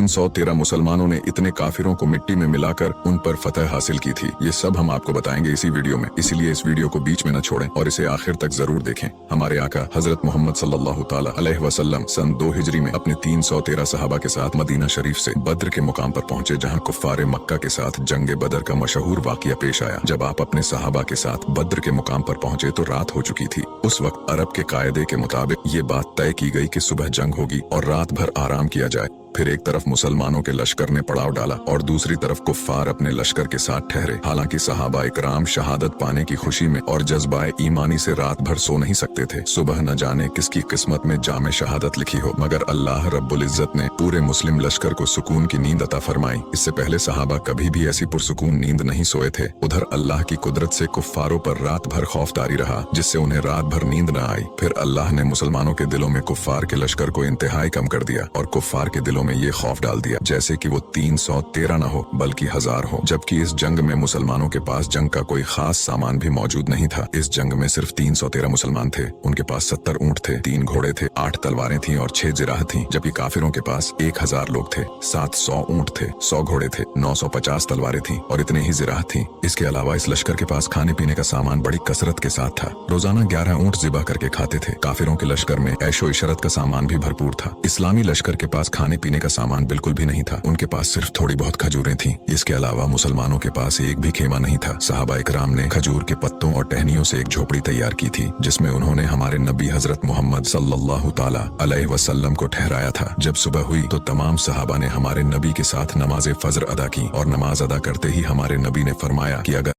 313 मुसलमानों ने इतने काफिरों को मिट्टी में मिलाकर उन पर फतह हासिल की थी। ये सब हम आपको बताएंगे इसी वीडियो में, इसलिए इस वीडियो को बीच में न छोड़ें और इसे आखिर तक जरूर देखें। हमारे आका हजरत मोहम्मद सल्लल्लाहु ताला अलैहि वसल्लम सन 2 हिजरी में अपने 313 सहाबा के साथ मदीना शरीफ से बद्र के मुकाम पर पहुंचे, जहां कुफ्फारे मक्का के साथ जंग बदर का मशहूर वाकया पेश आया। जब आप अपने सहाबा के साथ बद्र के मुकाम पर पहुंचे तो रात हो चुकी थी। उस वक्त अरब के कायदे के मुताबिक ये बात तय की गई कि सुबह जंग होगी और रात भर आराम किया जाए। फिर एक तरफ मुसलमानों के लश्कर ने पड़ाव डाला और दूसरी तरफ कुफ्फार अपने लश्कर के साथ ठहरे। हालांकि सहाबा इकराम शहादत पाने की खुशी में और जज्बाए ईमानी से रात भर सो नहीं सकते थे। सुबह न जाने किसकी किस्मत में जामे शहादत लिखी हो, मगर अल्लाह रब्बुल इज्जत ने पूरे मुस्लिम लश्कर को सुकून की नींद अता फरमाई। इससे पहले सहाबा कभी भी ऐसी पुरसुकून नींद नहीं सोए थे। उधर अल्लाह की कुदरत से कुफ्फारों पर रात भर खौफ तारी रहा, जिससे उन्हें रात भर नींद न आई। फिर अल्लाह ने मुसलमानों के दिलों में कुफ्फार के लश्कर को इंतहाई कम कर दिया और कुफ्फार के दिलों में ये खौफ डाल दिया जैसे कि वो 313 न हो बल्कि 1000 हो। जबकि इस जंग में मुसलमानों के पास जंग का कोई खास सामान भी मौजूद नहीं था। इस जंग में सिर्फ 313 मुसलमान थे। उनके पास 70 ऊंट थे, 3 घोड़े थे, 8 तलवारें थीं और 6 जिराह थीं। जबकि काफिरों के पास 1000 लोग थे, 700 ऊंट थे, 100 घोड़े थे, 950 तलवारें थीं और इतने ही जिराह थीं। इसके अलावा इस लश्कर के पास खाने पीने का सामान बड़ी कसरत के साथ था। रोजाना 11 ऊंट ज़िबा करके खाते थे। काफिरों के लश्कर में ऐशो इशरत का सामान भी भरपूर था। इस्लामी लश्कर के पास खाने पीने का सामान बिल्कुल भी नहीं था। उनके पास सिर्फ थोड़ी बहुत खजूरें थीं। इसके अलावा मुसलमानों के पास एक भी खेमा नहीं था। सहाबा इकराम ने खजूर के पत्तों और टहनियों से एक झोपड़ी तैयार की थी, जिसमें उन्होंने हमारे नबी हजरत मोहम्मद सल्लल्लाहु ताला अलैहि वसल्लम को ठहराया था। जब सुबह हुई तो तमाम सहाबा ने हमारे नबी के साथ नमाज फजर अदा की और नमाज अदा करते ही हमारे नबी ने फरमाया कि अगर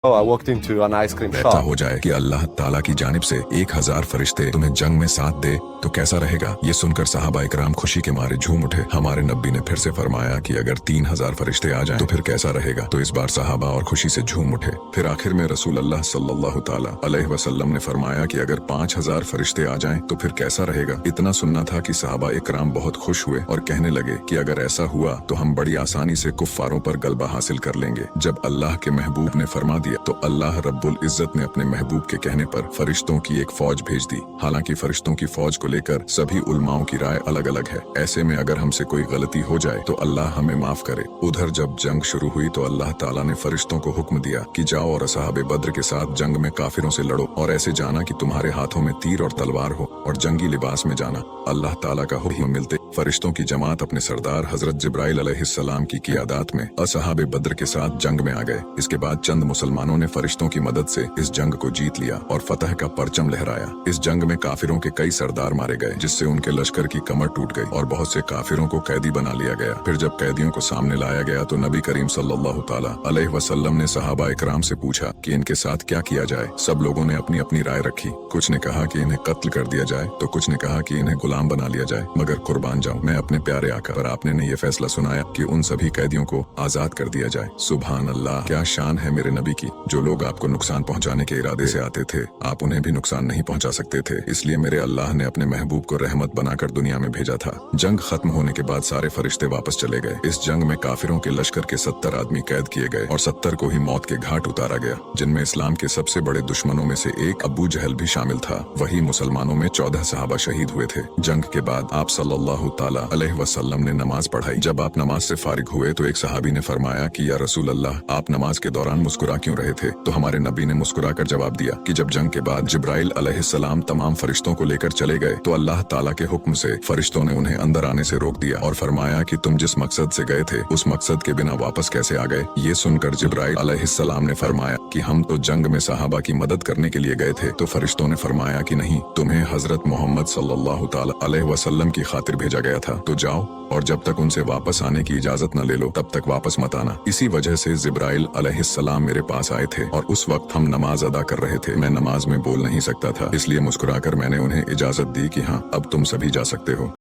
I walked into an ice cream ऐसा shop. हो जाए कि अल्लाह ताला की जानिब से 1000 फरिश्ते तुम्हें जंग में साथ दे तो कैसा रहेगा। ये सुनकर सहाबा इकराम खुशी के मारे झूम उठे। हमारे नबी ने फिर से फरमाया कि अगर 3000 फरिश्ते आ जाएं तो फिर कैसा रहेगा। तो इस बार सहाबा और खुशी से झूम उठे। फिर आखिर में रसूल अल्लाह सल्लल्लाहु ताला अलैहि वसल्लम ने फरमाया कि अगर 5000 फरिश्ते आ जाएं तो फिर कैसा रहेगा। इतना सुनना था कि सहाबा इकराम बहुत खुश हुए और कहने लगे कि अगर ऐसा हुआ तो हम बड़ी आसानी से कुफ्फारों पर गलबा हासिल कर लेंगे। जब अल्लाह के महबूब ने फरमा दिया तो अल्लाह रब्बुल इज्जत ने अपने महबूब के कहने पर फरिश्तों की एक फौज भेज दी। हालांकि फरिश्तों की फौज को लेकर सभी उलमाओं की राय अलग अलग है। ऐसे में अगर हमसे कोई गलती हो जाए तो अल्लाह हमें माफ करे। उधर जब जंग शुरू हुई तो अल्लाह ताला ने फरिश्तों को हुक्म दिया कि जाओ और असहाबे बद्र के साथ जंग में काफिरों से लड़ो और ऐसे जाना कि तुम्हारे हाथों में तीर और तलवार हो और जंगी लिबास में जाना। अल्लाह ताला का हुक्म मिलते फरिश्तों की जमात अपने सरदार हजरत जिब्राइल अलैहिस्सलाम की क़ियादत में असहाबे बद्र के साथ जंग में आ गए। इसके बाद चंद मुसलमानों ने फरिश्तों की मदद से इस जंग को जीत लिया और फतह का परचम लहराया। इस जंग में काफिरों के कई सरदार मारे गए, जिससे उनके लश्कर की कमर टूट गई और बहुत से काफिरों को कैदी बना लिया गया। फिर जब कैदियों को सामने लाया गया तो नबी करीम सल्लल्लाहु ताला अलैहि वसल्लम ने सहाबा इकराम से पूछा कि इनके साथ क्या किया जाए। सब लोगों ने अपनी अपनी राय रखी। कुछ ने कहा कि इन्हें कत्ल कर दिया जाए तो कुछ ने कहा कि इन्हें गुलाम बना लिया जाए। मगर कुर्बान जाऊं मैं अपने प्यारे आका पर, आपने ने ये फैसला सुनाया कि उन सभी कैदियों को आजाद कर दिया जाए। सुभान अल्लाह, क्या शान है मेरे नबी की। जो लोग आपको नुकसान पहुंचाने के इरादे से आते थे, आप उन्हें भी नुकसान नहीं पहुंचा सकते थे। इसलिए मेरे अल्लाह ने अपने महबूब को रहमत बनाकर दुनिया में भेजा था। जंग खत्म होने के बाद सारे फरिश्ते वापस चले गए। इस जंग में काफिरों के लश्कर के 70 आदमी कैद किए गए और 70 को ही मौत के घाट उतारा गया, जिनमें इस्लाम के सबसे बड़े दुश्मनों में से एक अबू जहल भी शामिल था। वही मुसलमानों में 14 सहाबा शहीद हुए थे। जंग के बाद आप सल्लल्लाहु ताला अलैहि वसल्लम ने नमाज पढ़ाई। जब आप नमाज से फारिग हुए तो एक सहाबी ने फरमाया कि या रसूल अल्लाह, आप नमाज के दौरान मुस्कुरा क्यों रहे थे। तो हमारे नबी ने मुस्कुरा कर जवाब दिया कि जब जंग के बाद जिब्राइल अलैहिस्सलाम तमाम फरिश्तों को लेकर चले गए तो अल्लाह ताला के हुक्म से फरिश्तों ने उन्हें अंदर आने से रोक दिया और फरमाया कि तुम जिस मकसद से गए थे उस मकसद के बिना वापस कैसे आ गए। ये सुनकर जिब्राइल अलैहिस्सलाम ने फरमाया कि हम तो जंग में सहाबा की मदद करने के लिए गए थे। तो फरिश्तों ने फरमाया कि नहीं, तुम्हें हजरत मोहम्मद सल्लल्लाहु ताला अलैहि वसल्लम की खातिर भेजा गया था। तो जाओ और जब तक उनसे वापस आने की इजाजत न ले लो तब तक वापस मत आना। इसी वजह से जिब्राइल अलैहिस्सलाम मेरे पास आए थे और उस वक्त हम नमाज अदा कर रहे थे। मैं नमाज में बोल नहीं सकता था, इसलिए मुस्कुराकर मैंने उन्हें इजाजत दी कि हाँ, अब तुम सभी जा सकते हो।